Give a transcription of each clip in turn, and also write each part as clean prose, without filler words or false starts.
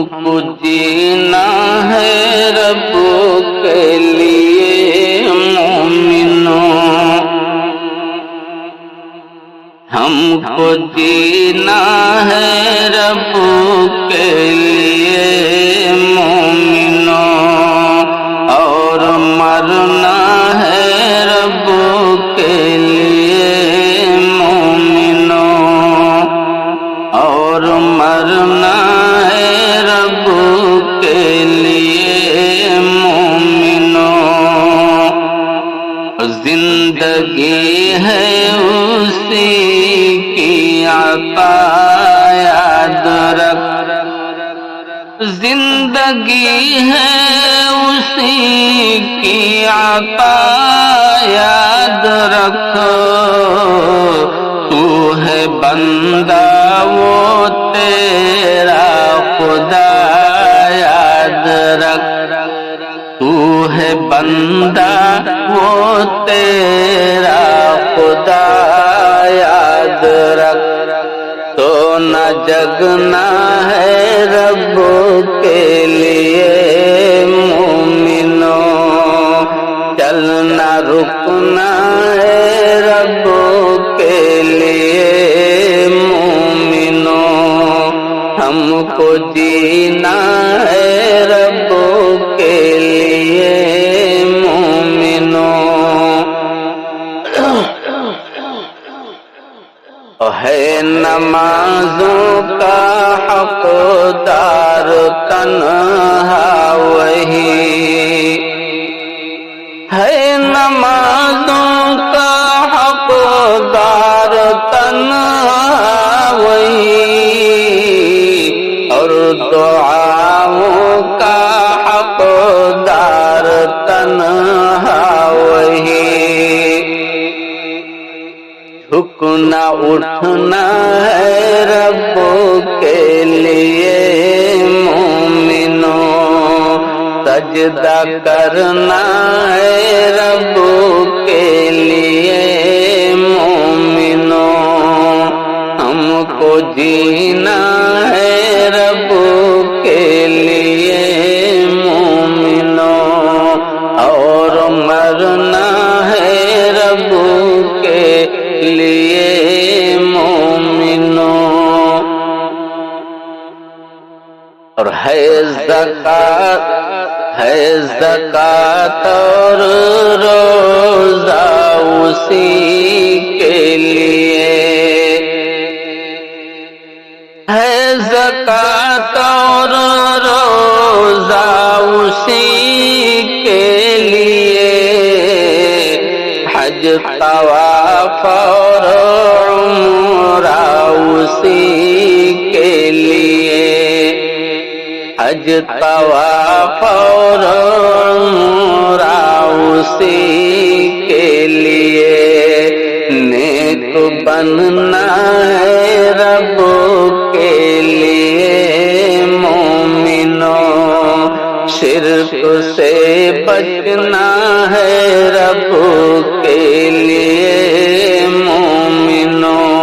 کو جینا ہے رب کے لیے مومنوں، ہم کو جینا ہے رب کے لیے مومنوں، اور مرنا ہے رب کے لیے مومنوں، اور مرنا ہے رب کے لیے مومنوں، زندگی ہے اسی کی عطا یاد رکھ، زندگی ہے اسی کی عطا یاد رکھ، تو ہے بندہ وہ تیرا خدا یاد رکھ، تو ہے بندہ وہ تیرا خدا یاد رکھ، تو نہ جگنا ہے رب کے لیے مومنوں، چلنا رکنا ہے رب کے لیے مومنوں، ہم کو جینا ہے رب کے لیے مومنوں، ہے نمازوں کا حقدار تنہا وہی، ہے نمازوں کا حقدار تنہا وہی، اور دعاؤں کا حقدار تنہا وہی، جھکنا اٹھنا ہے رب کے لیے مومنوں، سجدہ کرنا ہے رب کے لیے مومنوں، ہم کو جینا ہے رب کے لیے مومنوں، اور مرنا ہے رب کے لیے مومنوں، اور ہے زکات اور روزہ اسی کے لیے، ہے زکات اور روزہ اسی کے لیے، حج طواف اور عمرہ اسی کے لیے، حج طواف اور عمرہ اسی کے لیے، نیک بننا ہے رب کے لیے مومنوں، شرک سے بچنا ہے رب کے لیے مومنوں،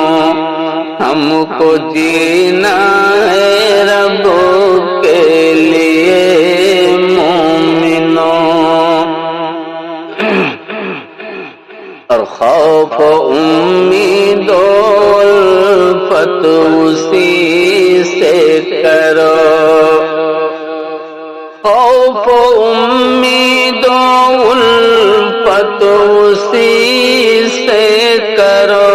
ہم کو جینا ہے رب کے لیے مومنوں، اور خوف و امید و الفت اسی سے کرو، خوف و امید و الفت اسی سے کرو،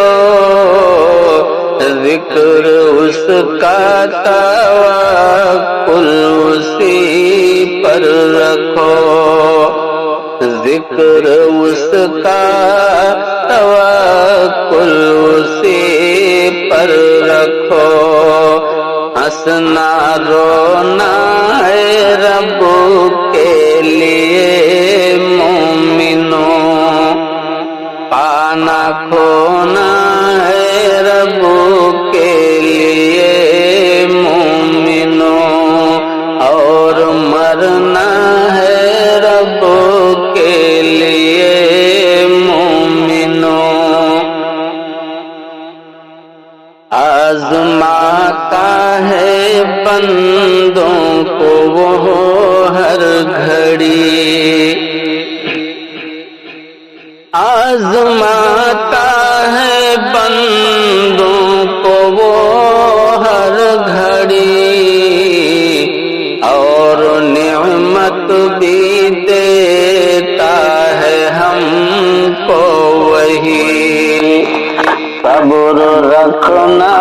ذکر اس کا توکل اسی پر رکھو، ذکر اس کا توکل اسی پر رکھو، ہنسنا رونا ہے رب کے لیے مومنوں، پانا کھونا ہے رب کے لیے مومنوں، اور مرنا ہے رب کے لیے مومنوں، آزماتا ہے بندوں کو وہ ہر گھڑی آزماتا ہے بندوں کو وہ ہر گھڑی اور نعمت بھی دیتا ہے ہم کو وہی صبر رکھنا